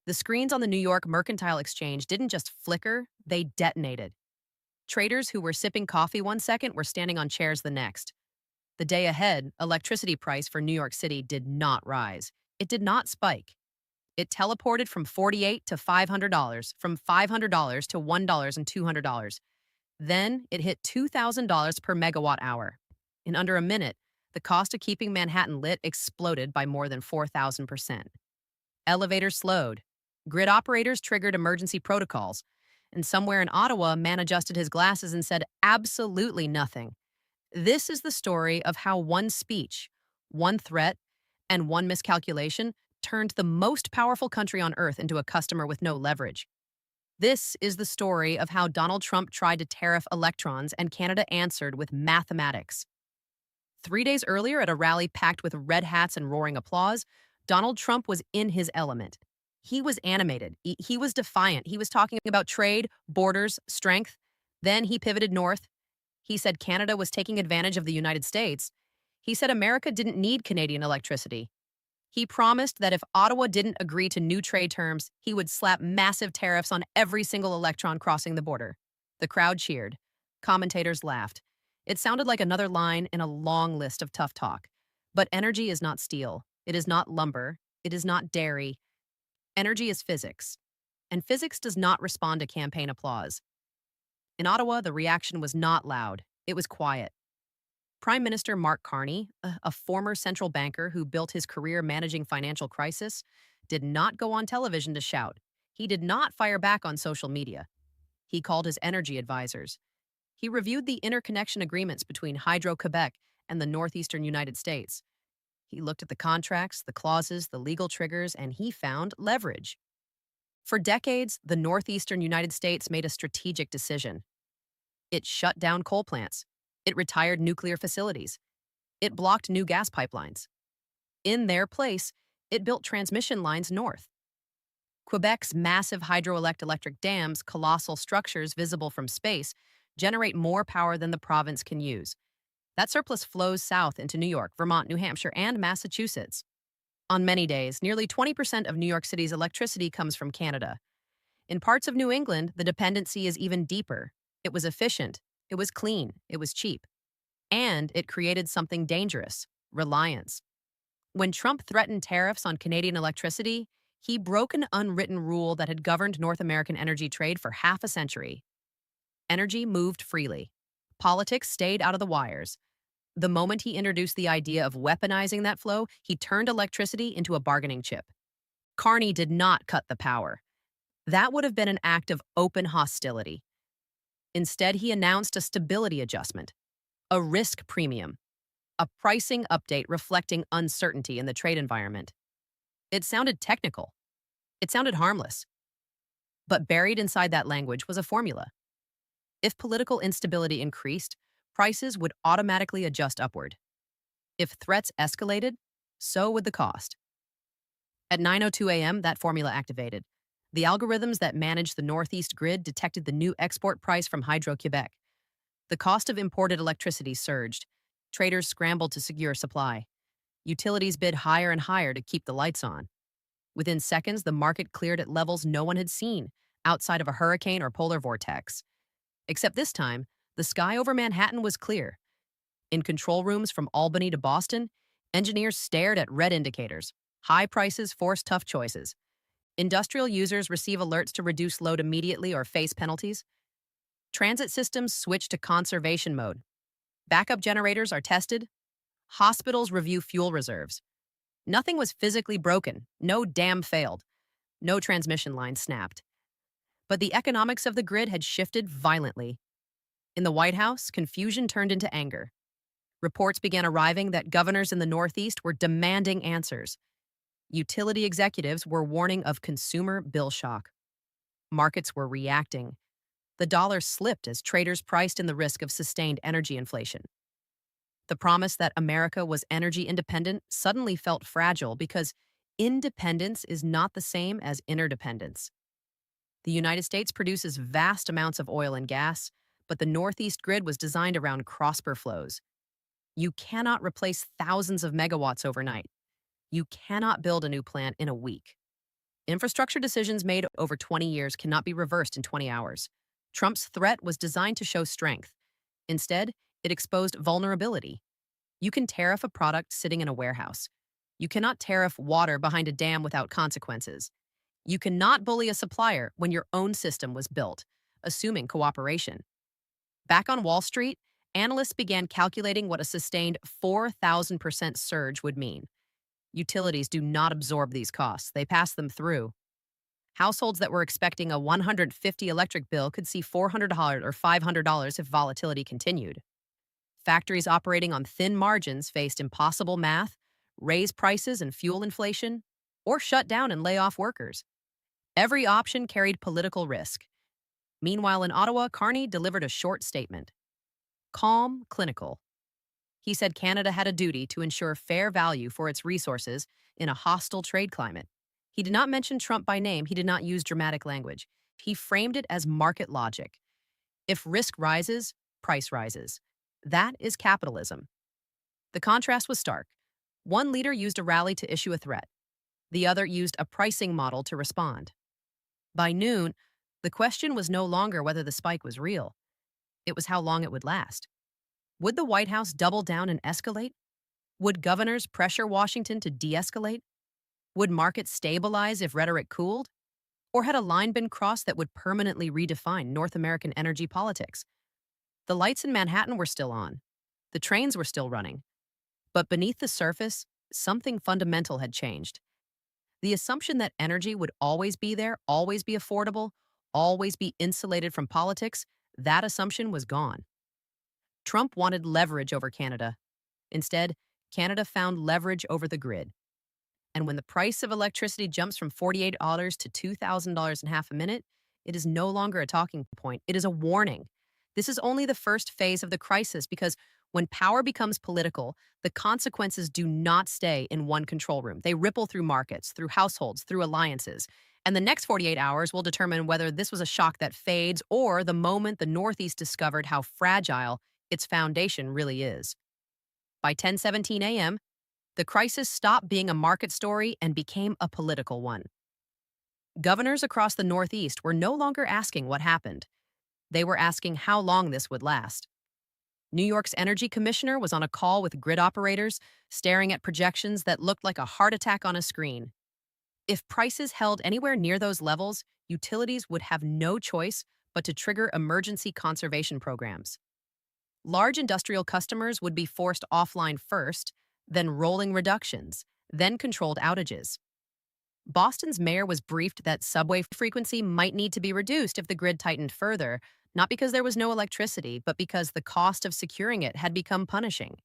The screens on the New York Mercantile Exchange didn't just flicker, they detonated. Traders who were sipping coffee one second were standing on chairs the next. The day ahead, electricity price for New York City did not rise. It did not spike. It teleported from $48 to $500, from $500 to $1 and $200. Then it hit $2,000 per megawatt hour. In under a minute, the cost of keeping Manhattan lit exploded by more than 4,000%. Elevators slowed. Grid operators triggered emergency protocols. And somewhere in Ottawa, a man adjusted his glasses and said absolutely nothing. This is the story of how one speech, one threat, and one miscalculation turned the most powerful country on earth into a customer with no leverage. This is the story of how Donald Trump tried to tariff electrons and Canada answered with mathematics. 3 days earlier, at a rally packed with red hats and roaring applause, Donald Trump was in his element. He was animated. He was defiant. He was talking about trade, borders, strength. Then he pivoted north. He said Canada was taking advantage of the United States. He said America didn't need Canadian electricity. He promised that if Ottawa didn't agree to new trade terms, he would slap massive tariffs on every single electron crossing the border. The crowd cheered. Commentators laughed. It sounded like another line in a long list of tough talk. But energy is not steel. It is not lumber. It is not dairy. Energy is physics. And physics does not respond to campaign applause. In Ottawa, the reaction was not loud. It was quiet. Prime Minister Mark Carney, a former central banker who built his career managing financial crisis, did not go on television to shout. He did not fire back on social media. He called his energy advisors. He reviewed the interconnection agreements between Hydro-Quebec and the northeastern United States. He looked at the contracts, the clauses, the legal triggers, and he found leverage. For decades, the northeastern United States made a strategic decision. It shut down coal plants. It retired nuclear facilities. It blocked new gas pipelines. In their place, it built transmission lines north. Quebec's massive hydroelectric dams, colossal structures visible from space, generate more power than the province can use. That surplus flows south into New York, Vermont, New Hampshire, and Massachusetts. On many days, nearly 20% of New York City's electricity comes from Canada. In parts of New England, the dependency is even deeper. It was efficient. It was clean. It was cheap. And it created something dangerous: reliance. When Trump threatened tariffs on Canadian electricity, he broke an unwritten rule that had governed North American energy trade for half a century. Energy moved freely. Politics stayed out of the wires. The moment he introduced the idea of weaponizing that flow, he turned electricity into a bargaining chip. Carney did not cut the power. That would have been an act of open hostility. Instead, he announced a stability adjustment, a risk premium, a pricing update reflecting uncertainty in the trade environment. It sounded technical. It sounded harmless. But buried inside that language was a formula. If political instability increased, prices would automatically adjust upward. If threats escalated, so would the cost. At 9:02 a.m., that formula activated. The algorithms that managed the Northeast grid detected the new export price from Hydro-Quebec. The cost of imported electricity surged. Traders scrambled to secure supply. Utilities bid higher and higher to keep the lights on. Within seconds, the market cleared at levels no one had seen, outside of a hurricane or polar vortex. Except this time, the sky over Manhattan was clear. In control rooms from Albany to Boston, engineers stared at red indicators. High prices forced tough choices. Industrial users receive alerts to reduce load immediately or face penalties. Transit systems switch to conservation mode. Backup generators are tested. Hospitals review fuel reserves. Nothing was physically broken. No dam failed. No transmission line snapped. But the economics of the grid had shifted violently. In the White House, confusion turned into anger. Reports began arriving that governors in the Northeast were demanding answers. Utility executives were warning of consumer bill shock. Markets were reacting. The dollar slipped as traders priced in the risk of sustained energy inflation. The promise that America was energy independent suddenly felt fragile because independence is not the same as interdependence. The United States produces vast amounts of oil and gas, but the Northeast grid was designed around cross-spur flows. You cannot replace thousands of megawatts overnight. You cannot build a new plant in a week. Infrastructure decisions made over 20 years cannot be reversed in 20 hours. Trump's threat was designed to show strength. Instead, it exposed vulnerability. You can tariff a product sitting in a warehouse. You cannot tariff water behind a dam without consequences. You cannot bully a supplier when your own system was built, assuming cooperation. Back on Wall Street, analysts began calculating what a sustained 4,000% surge would mean. Utilities do not absorb these costs, they pass them through. Households that were expecting a 150 electric bill could see $400 or $500 if volatility continued. Factories operating on thin margins faced impossible math, raise prices and fuel inflation, or shut down and lay off workers. Every option carried political risk. Meanwhile, in Ottawa, Carney delivered a short statement. Calm, clinical. He said Canada had a duty to ensure fair value for its resources in a hostile trade climate. He did not mention Trump by name, he did not use dramatic language. He framed it as market logic. If risk rises, price rises. That is capitalism. The contrast was stark. One leader used a rally to issue a threat. The other used a pricing model to respond. By noon, the question was no longer whether the spike was real. It was how long it would last. Would the White House double down and escalate? Would governors pressure Washington to de-escalate? Would markets stabilize if rhetoric cooled? Or had a line been crossed that would permanently redefine North American energy politics? The lights in Manhattan were still on. The trains were still running. But beneath the surface, something fundamental had changed. The assumption that energy would always be there, always be affordable, always be insulated from politics, that assumption was gone. Trump wanted leverage over Canada. Instead, Canada found leverage over the grid. And when the price of electricity jumps from $48 to $2,000 in half a minute, it is no longer a talking point. It is a warning. This is only the first phase of the crisis because when power becomes political, the consequences do not stay in one control room. They ripple through markets, through households, through alliances. And the next 48 hours will determine whether this was a shock that fades or the moment the Northeast discovered how fragile its foundation really is. By 10:17 a.m., the crisis stopped being a market story and became a political one. Governors across the Northeast were no longer asking what happened. They were asking how long this would last. New York's energy commissioner was on a call with grid operators, staring at projections that looked like a heart attack on a screen. If prices held anywhere near those levels, utilities would have no choice but to trigger emergency conservation programs. Large industrial customers would be forced offline first, then rolling reductions, then controlled outages. Boston's mayor was briefed that subway frequency might need to be reduced if the grid tightened further, not because there was no electricity, but because the cost of securing it had become punishing.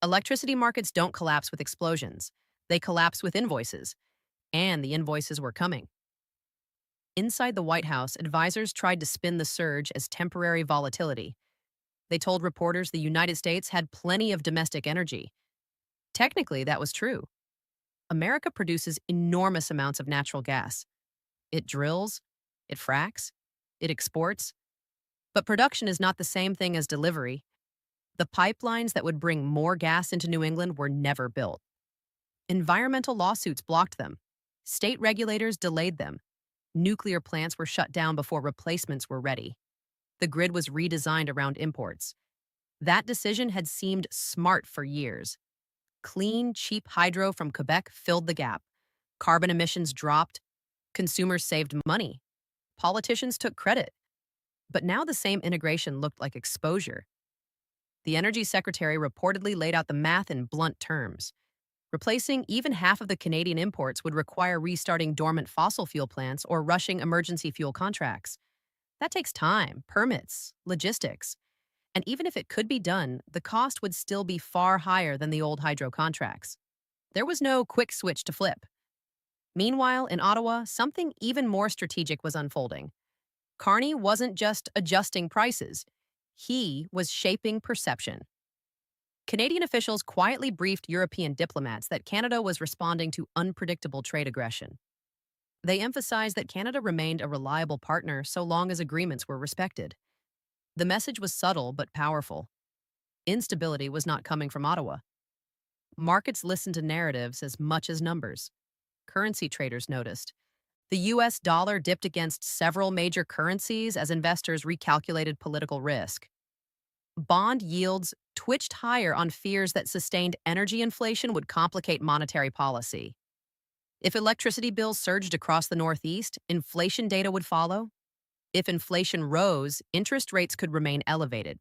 Electricity markets don't collapse with explosions. They collapse with invoices. And the invoices were coming. Inside the White House, advisors tried to spin the surge as temporary volatility. They told reporters the United States had plenty of domestic energy. Technically, that was true. America produces enormous amounts of natural gas. It drills, it fracks, it exports. But production is not the same thing as delivery. The pipelines that would bring more gas into New England were never built. Environmental lawsuits blocked them. State regulators delayed them. Nuclear plants were shut down before replacements were ready. The grid was redesigned around imports. That decision had seemed smart for years. Clean, cheap hydro from Quebec filled the gap. Carbon emissions dropped. Consumers saved money. Politicians took credit. But now the same integration looked like exposure. The Energy Secretary reportedly laid out the math in blunt terms. Replacing even half of the Canadian imports would require restarting dormant fossil fuel plants or rushing emergency fuel contracts. That takes time, permits, logistics. And even if it could be done, the cost would still be far higher than the old hydro contracts. There was no quick switch to flip. Meanwhile, in Ottawa, something even more strategic was unfolding. Carney wasn't just adjusting prices. He was shaping perception. Canadian officials quietly briefed European diplomats that Canada was responding to unpredictable trade aggression. They emphasized that Canada remained a reliable partner so long as agreements were respected. The message was subtle but powerful. Instability was not coming from Ottawa. Markets listened to narratives as much as numbers. Currency traders noticed. The US dollar dipped against several major currencies as investors recalculated political risk. Bond yields twitched higher on fears that sustained energy inflation would complicate monetary policy. If electricity bills surged across the Northeast, inflation data would follow. If inflation rose, interest rates could remain elevated.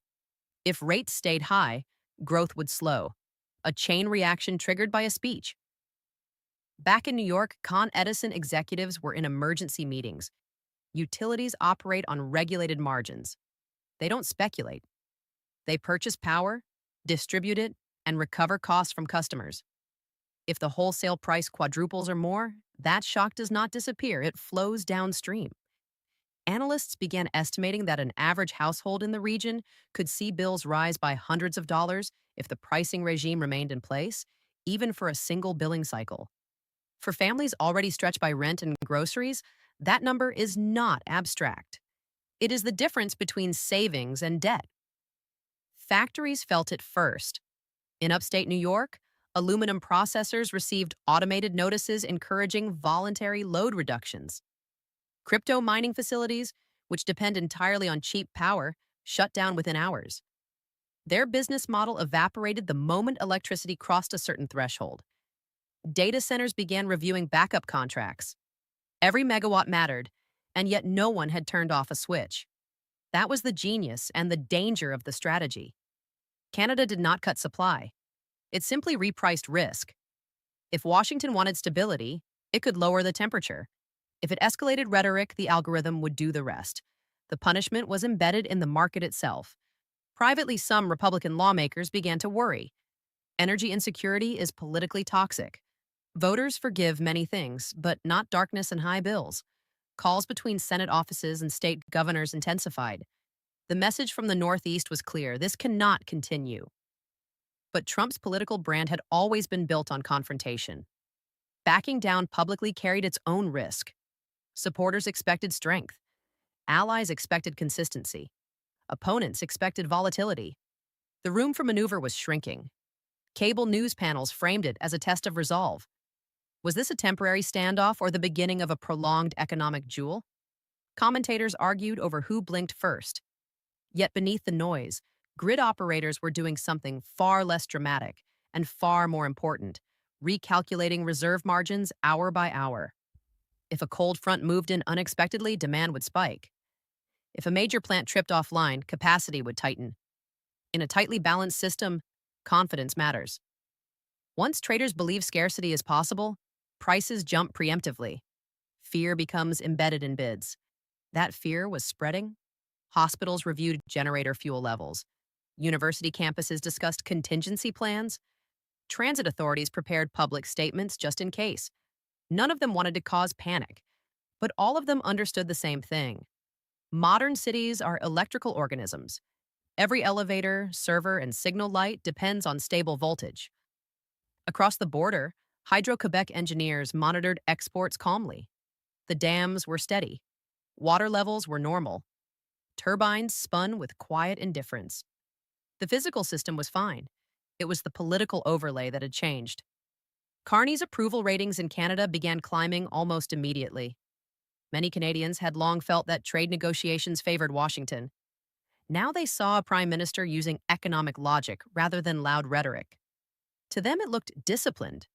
If rates stayed high, growth would slow. A chain reaction triggered by a speech. Back in New York, Con Edison executives were in emergency meetings. Utilities operate on regulated margins. They don't speculate. They purchase power, distribute it, and recover costs from customers. If the wholesale price quadruples or more, that shock does not disappear, it flows downstream. Analysts began estimating that an average household in the region could see bills rise by hundreds of dollars if the pricing regime remained in place, even for a single billing cycle. For families already stretched by rent and groceries, that number is not abstract. It is the difference between savings and debt. Factories felt it first. In upstate New York, aluminum processors received automated notices encouraging voluntary load reductions. Crypto mining facilities, which depend entirely on cheap power, shut down within hours. Their business model evaporated the moment electricity crossed a certain threshold. Data centers began reviewing backup contracts. Every megawatt mattered, and yet no one had turned off a switch. That was the genius and the danger of the strategy. Canada did not cut supply. It simply repriced risk. If Washington wanted stability, it could lower the temperature. If it escalated rhetoric, the algorithm would do the rest. The punishment was embedded in the market itself. Privately, some Republican lawmakers began to worry. Energy insecurity is politically toxic. Voters forgive many things, but not darkness and high bills. Calls between Senate offices and state governors intensified. The message from the Northeast was clear: this cannot continue. But Trump's political brand had always been built on confrontation. Backing down publicly carried its own risk. Supporters expected strength. Allies expected consistency. Opponents expected volatility. The room for maneuver was shrinking. Cable news panels framed it as a test of resolve. Was this a temporary standoff or the beginning of a prolonged economic duel? Commentators argued over who blinked first. Yet beneath the noise, grid operators were doing something far less dramatic and far more important: recalculating reserve margins hour by hour. If a cold front moved in unexpectedly, demand would spike. If a major plant tripped offline, capacity would tighten. In a tightly balanced system, confidence matters. Once traders believe scarcity is possible, prices jump preemptively. Fear becomes embedded in bids. That fear was spreading. Hospitals reviewed generator fuel levels. University campuses discussed contingency plans. Transit authorities prepared public statements just in case. None of them wanted to cause panic, but all of them understood the same thing. Modern cities are electrical organisms. Every elevator, server, and signal light depends on stable voltage. Across the border, Hydro-Quebec engineers monitored exports calmly. The dams were steady. Water levels were normal. Turbines spun with quiet indifference. The physical system was fine. It was the political overlay that had changed. Carney's approval ratings in Canada began climbing almost immediately. Many Canadians had long felt that trade negotiations favored Washington. Now they saw a prime minister using economic logic rather than loud rhetoric. To them, it looked disciplined.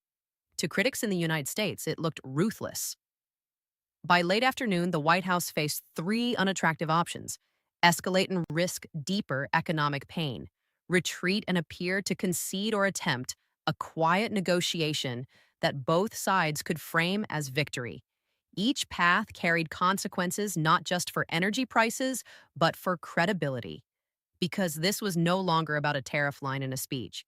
To critics in the United States, it looked ruthless. By late afternoon, the White House faced three unattractive options: escalate and risk deeper economic pain, retreat and appear to concede or attempt a quiet negotiation that both sides could frame as victory. Each path carried consequences not just for energy prices, but for credibility. Because this was no longer about a tariff line in a speech.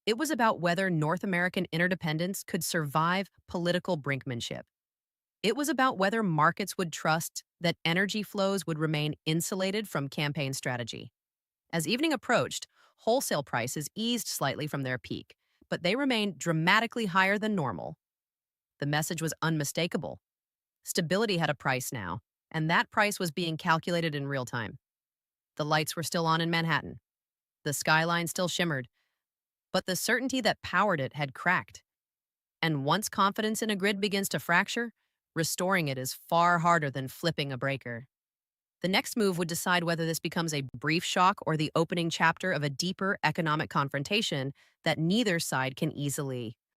It was about whether North American interdependence could survive political brinkmanship. It was about whether markets would trust that energy flows would remain insulated from campaign strategy. As evening approached, wholesale prices eased slightly from their peak, but they remained dramatically higher than normal. The message was unmistakable. Stability had a price now, and that price was being calculated in real time. The lights were still on in Manhattan. The skyline still shimmered, but the certainty that powered it had cracked. And once confidence in a grid begins to fracture, Restoring it is far harder than flipping a breaker. The next move would decide whether this becomes a brief shock or the opening chapter of a deeper economic confrontation that neither side can easily